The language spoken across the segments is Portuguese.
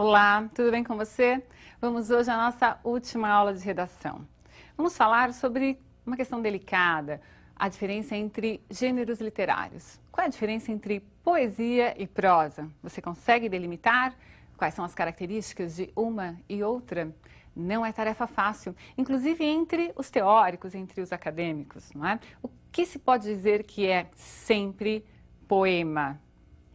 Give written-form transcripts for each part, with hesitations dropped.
Olá, tudo bem com você? Vamos hoje à nossa última aula de redação. Vamos falar sobre uma questão delicada, a diferença entre gêneros literários. Qual é a diferença entre poesia e prosa? Você consegue delimitar quais são as características de uma e outra? Não é tarefa fácil, inclusive entre os teóricos, entre os acadêmicos, não é? O que se pode dizer que é sempre poema?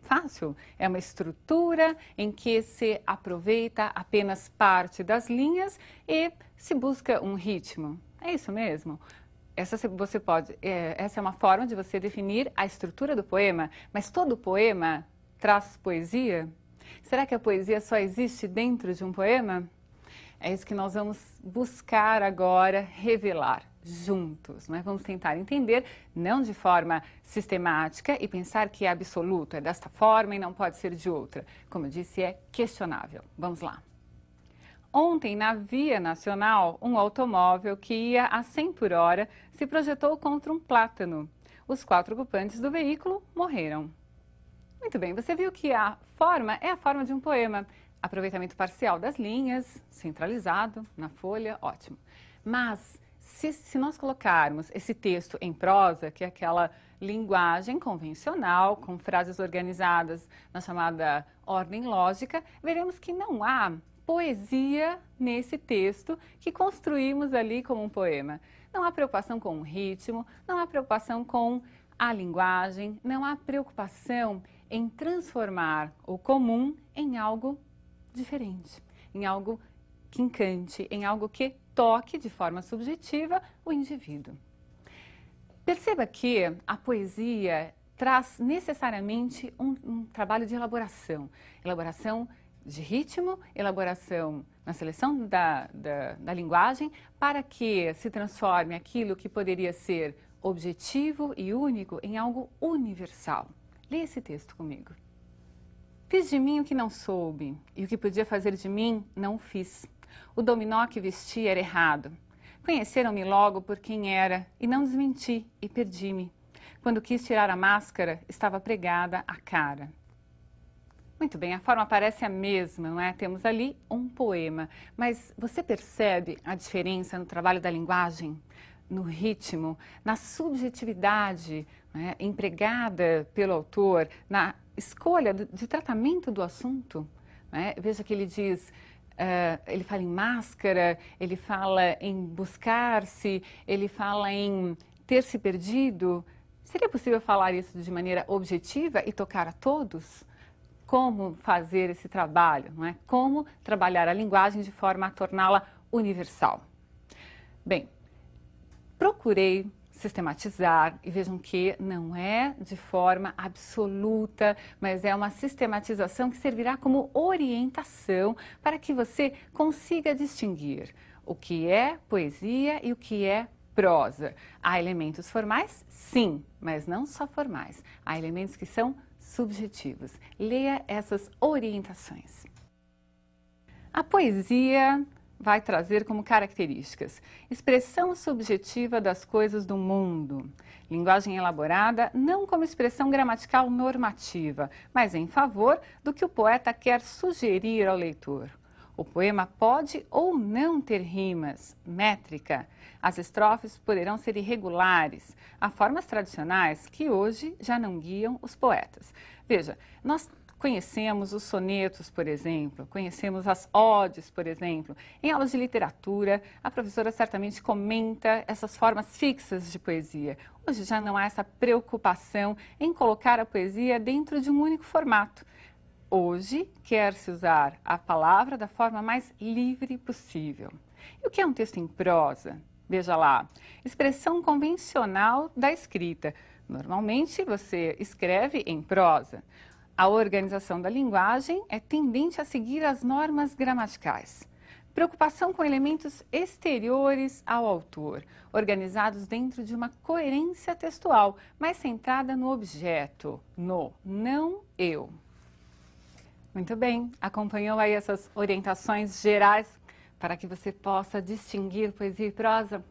Fácil. É uma estrutura em que se aproveita apenas parte das linhas e se busca um ritmo. É isso mesmo? Essa é uma forma de você definir a estrutura do poema, mas todo poema traz poesia? Será que a poesia só existe dentro de um poema? É isso que nós vamos buscar agora revelar juntos, né? Vamos tentar entender, não de forma sistemática e pensar que é absoluto, é desta forma e não pode ser de outra. Como eu disse, é questionável. Vamos lá. Ontem, na Via Nacional, um automóvel que ia a 100 por hora se projetou contra um plátano. Os 4 ocupantes do veículo morreram. Muito bem, você viu que a forma é a forma de um poema. Aproveitamento parcial das linhas, centralizado na folha, ótimo. Mas, se nós colocarmos esse texto em prosa, que é aquela linguagem convencional, com frases organizadas na chamada ordem lógica, veremos que não há poesia nesse texto que construímos ali como um poema. Não há preocupação com o ritmo, não há preocupação com a linguagem, não há preocupação em transformar o comum em algo diferente, em algo que encante, em algo que toque de forma subjetiva o indivíduo. Perceba que a poesia traz necessariamente um trabalho de elaboração de ritmo, elaboração na seleção da linguagem, para que se transforme aquilo que poderia ser objetivo e único em algo universal. Leia esse texto comigo. Fiz de mim o que não soube, e o que podia fazer de mim, não fiz. O dominó que vesti era errado. Conheceram-me logo por quem era, e não desmenti, e perdi-me. Quando quis tirar a máscara, estava pregada a cara. Muito bem, a forma parece a mesma, não é? Temos ali um poema, mas você percebe a diferença no trabalho da linguagem, no ritmo, na subjetividade, né, empregada pelo autor, na escolha de tratamento do assunto, né? Veja que ele diz, ele fala em máscara, ele fala em buscar-se, ele fala em ter se perdido. Seria possível falar isso de maneira objetiva e tocar a todos? Como fazer esse trabalho, não é? Como trabalhar a linguagem de forma a torná-la universal? Bem, procurei sistematizar e vejam que não é de forma absoluta, mas é uma sistematização que servirá como orientação para que você consiga distinguir o que é poesia e o que é prosa. Há elementos formais? Sim, mas não só formais. Há elementos que são subjetivos. Leia essas orientações. A poesia vai trazer como características expressão subjetiva das coisas do mundo, linguagem elaborada não como expressão gramatical normativa, mas em favor do que o poeta quer sugerir ao leitor. O poema pode ou não ter rimas, métrica. As estrofes poderão ser irregulares. Há formas tradicionais que hoje já não guiam os poetas. Veja, nós conhecemos os sonetos, por exemplo, conhecemos as odes, por exemplo. Em aulas de literatura, a professora certamente comenta essas formas fixas de poesia. Hoje já não há essa preocupação em colocar a poesia dentro de um único formato. Hoje, quer-se usar a palavra da forma mais livre possível. E o que é um texto em prosa? Veja lá, expressão convencional da escrita. Normalmente, você escreve em prosa. A organização da linguagem é tendente a seguir as normas gramaticais. Preocupação com elementos exteriores ao autor, organizados dentro de uma coerência textual, mais centrada no objeto, no não eu. Muito bem, acompanhou aí essas orientações gerais para que você possa distinguir poesia e prosa?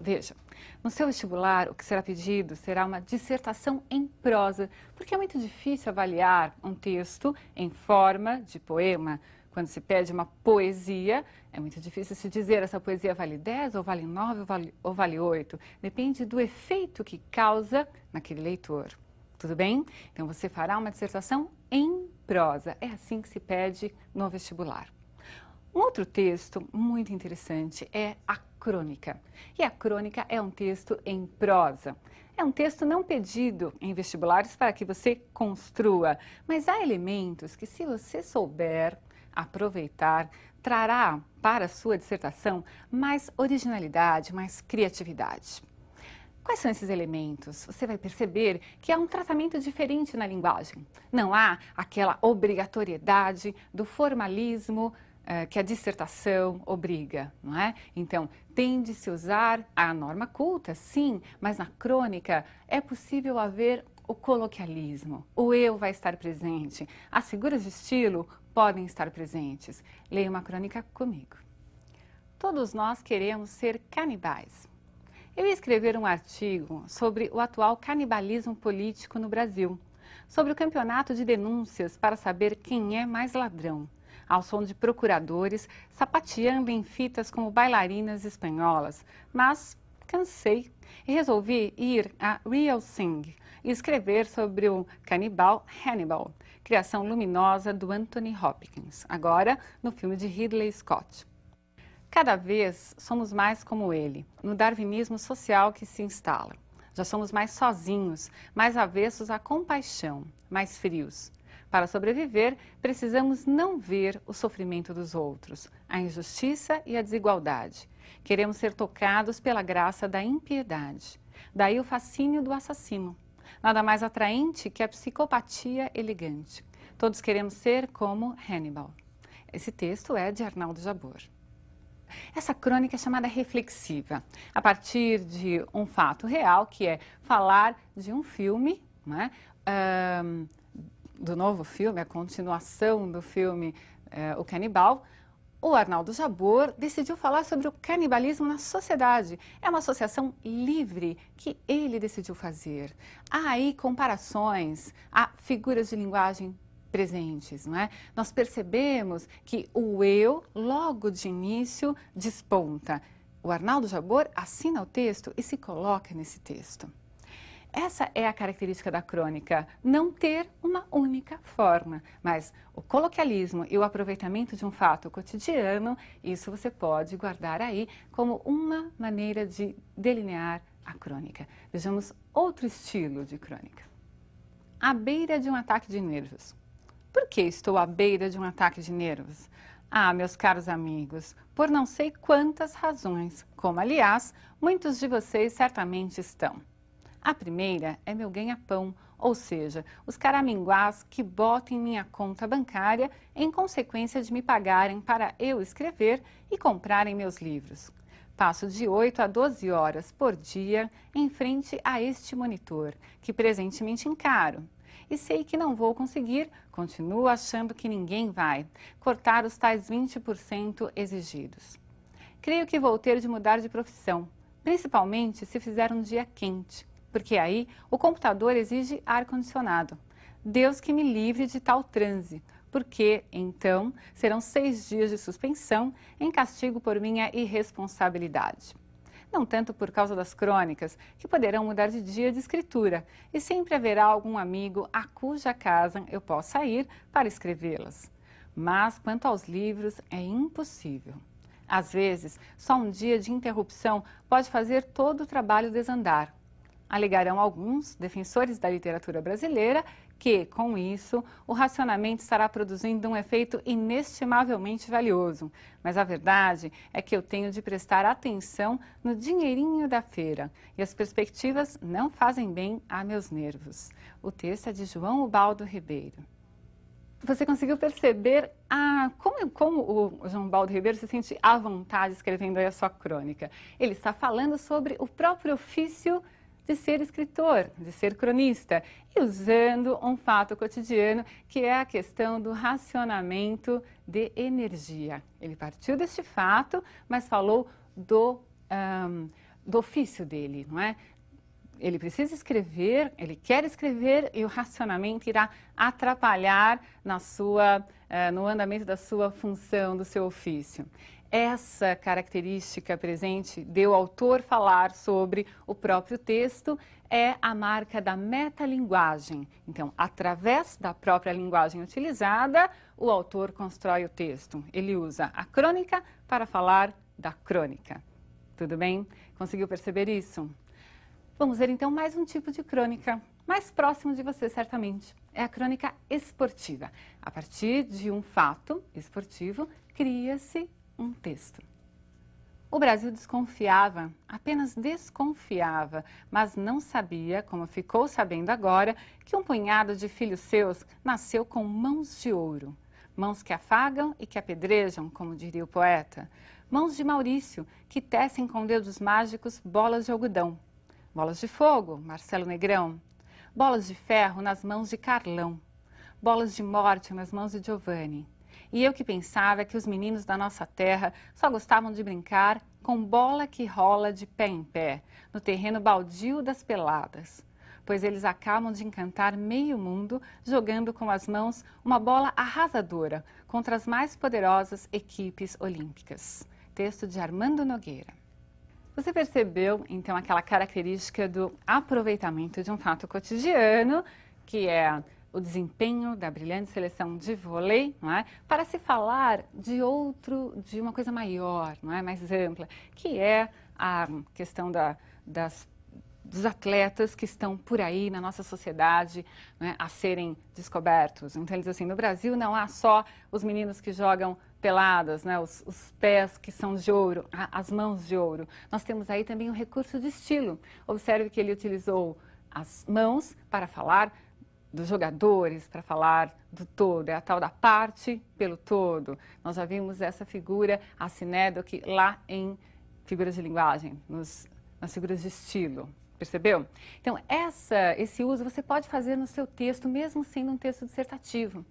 Veja, no seu vestibular, o que será pedido será uma dissertação em prosa, porque é muito difícil avaliar um texto em forma de poema, Quando se pede uma poesia, é muito difícil se dizer essa poesia vale 10, ou vale 9, ou vale 8. Depende do efeito que causa naquele leitor. Tudo bem? Então você fará uma dissertação em prosa. É assim que se pede no vestibular. Um outro texto muito interessante é a crônica. E a crônica é um texto em prosa. É um texto não pedido em vestibulares para que você construa, mas há elementos que, se você souber aproveitar, trará para a sua dissertação mais originalidade, mais criatividade. Quais são esses elementos? Você vai perceber que há um tratamento diferente na linguagem. Não há aquela obrigatoriedade do formalismo que a dissertação obriga, não é? Então, tende-se a usar a norma culta, sim, mas na crônica é possível haver o coloquialismo. O eu vai estar presente. As figuras de estilo podem estar presentes. Leia uma crônica comigo. Todos nós queremos ser canibais. Eu ia escrever um artigo sobre o atual canibalismo político no Brasil, sobre o campeonato de denúncias para saber quem é mais ladrão, ao som de procuradores sapateando em fitas como bailarinas espanholas, mas cansei e resolvi ir a Real Thing e escrever sobre o canibal Hannibal, criação luminosa do Anthony Hopkins, agora no filme de Ridley Scott. Cada vez somos mais como ele, no darwinismo social que se instala. Já somos mais sozinhos, mais avessos à compaixão, mais frios. Para sobreviver, precisamos não ver o sofrimento dos outros, a injustiça e a desigualdade. Queremos ser tocados pela graça da impiedade. Daí o fascínio do assassino. Nada mais atraente que a psicopatia elegante. Todos queremos ser como Hannibal. Esse texto é de Arnaldo Jabor. Essa crônica é chamada reflexiva, a partir de um fato real, que é falar de um filme, né? Do novo filme, a continuação do filme O Canibal. O Arnaldo Jabor decidiu falar sobre o canibalismo na sociedade. É uma associação livre que ele decidiu fazer. Há aí comparações, há figuras de linguagem presentes, não é? Nós percebemos que o eu, logo de início, desponta. O Arnaldo Jabor assina o texto e se coloca nesse texto. Essa é a característica da crônica, não ter uma única forma, mas o coloquialismo e o aproveitamento de um fato cotidiano, isso você pode guardar aí como uma maneira de delinear a crônica. Vejamos outro estilo de crônica. À beira de um ataque de nervos. Por que estou à beira de um ataque de nervos? Ah, meus caros amigos, por não sei quantas razões, como aliás, muitos de vocês certamente estão. A primeira é meu ganha-pão, ou seja, os caraminguás que botam em minha conta bancária em consequência de me pagarem para eu escrever e comprarem meus livros. Passo de 8 a 12 horas por dia em frente a este monitor, que presentemente encaro. E sei que não vou conseguir, continuo achando que ninguém vai, cortar os tais 20% exigidos. Creio que vou ter de mudar de profissão, principalmente se fizer um dia quente, porque aí o computador exige ar-condicionado. Deus que me livre de tal transe, porque, então, serão 6 dias de suspensão em castigo por minha irresponsabilidade. Não tanto por causa das crônicas, que poderão mudar de dia de escritura, e sempre haverá algum amigo a cuja casa eu possa ir para escrevê-las. Mas, quanto aos livros, é impossível. Às vezes, só um dia de interrupção pode fazer todo o trabalho desandar. Alegarão alguns defensores da literatura brasileira que, com isso, o racionamento estará produzindo um efeito inestimavelmente valioso. Mas a verdade é que eu tenho de prestar atenção no dinheirinho da feira e as perspectivas não fazem bem a meus nervos. O texto é de João Ubaldo Ribeiro. Você conseguiu perceber como o João Ubaldo Ribeiro se sente à vontade escrevendo aí a sua crônica? Ele está falando sobre o próprio ofício de ser escritor, de ser cronista, e usando um fato cotidiano que é a questão do racionamento de energia. Ele partiu deste fato, mas falou do ofício dele, não é? Ele precisa escrever, ele quer escrever e o racionamento irá atrapalhar na sua no andamento da sua função, do seu ofício. Essa característica presente de o autor falar sobre o próprio texto é a marca da metalinguagem. Então, através da própria linguagem utilizada, o autor constrói o texto. Ele usa a crônica para falar da crônica. Tudo bem? Conseguiu perceber isso? Vamos ver então mais um tipo de crônica, mais próximo de você certamente. É a crônica esportiva. A partir de um fato esportivo, cria-se um texto. O Brasil desconfiava, apenas desconfiava, mas não sabia, como ficou sabendo agora, que um punhado de filhos seus nasceu com mãos de ouro. Mãos que afagam e que apedrejam, como diria o poeta. Mãos de Maurício, que tecem com dedos mágicos bolas de algodão. Bolas de fogo, Marcelo Negrão. Bolas de ferro nas mãos de Carlão. Bolas de morte nas mãos de Giovanni. E eu que pensava que os meninos da nossa terra só gostavam de brincar com bola que rola de pé em pé, no terreno baldio das peladas. Pois eles acabam de encantar meio mundo jogando com as mãos uma bola arrasadora contra as mais poderosas equipes olímpicas. Texto de Armando Nogueira. Você percebeu, então, aquela característica do aproveitamento de um fato cotidiano, que é o desempenho da brilhante seleção de vôlei, não é? Para se falar de de uma coisa maior, não é? Mais ampla, que é a questão dos atletas que estão por aí na nossa sociedade, né, a serem descobertos. Então, eles assim, no Brasil não há só os meninos que jogam peladas, né, os pés que são de ouro, as mãos de ouro. Nós temos aí também um recurso de estilo. Observe que ele utilizou as mãos para falar dos jogadores, para falar do todo, é a tal da parte pelo todo. Nós já vimos essa figura, a sinédoque, lá em figuras de linguagem, nas figuras de estilo. Percebeu? Então, esse uso você pode fazer no seu texto, mesmo sendo um texto dissertativo.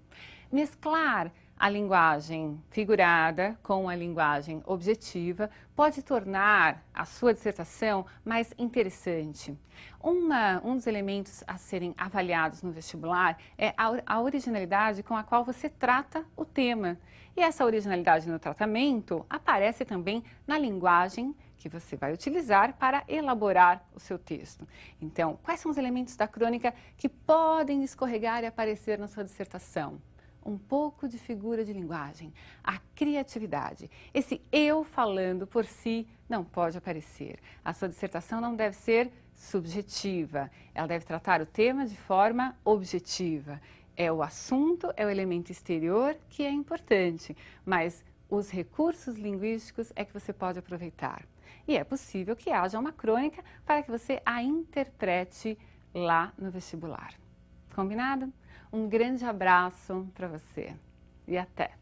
Mesclar a linguagem figurada com a linguagem objetiva pode tornar a sua dissertação mais interessante. Um dos elementos a serem avaliados no vestibular é a originalidade com a qual você trata o tema. E essa originalidade no tratamento aparece também na linguagem que você vai utilizar para elaborar o seu texto. Então, quais são os elementos da crônica que podem escorregar e aparecer na sua dissertação? Um pouco de figura de linguagem, a criatividade. Esse eu falando por si não pode aparecer. A sua dissertação não deve ser subjetiva, ela deve tratar o tema de forma objetiva. É o assunto, é o elemento exterior que é importante, mas os recursos linguísticos é que você pode aproveitar. E é possível que haja uma crônica para que você a interprete lá no vestibular. Combinado? Um grande abraço para você e até!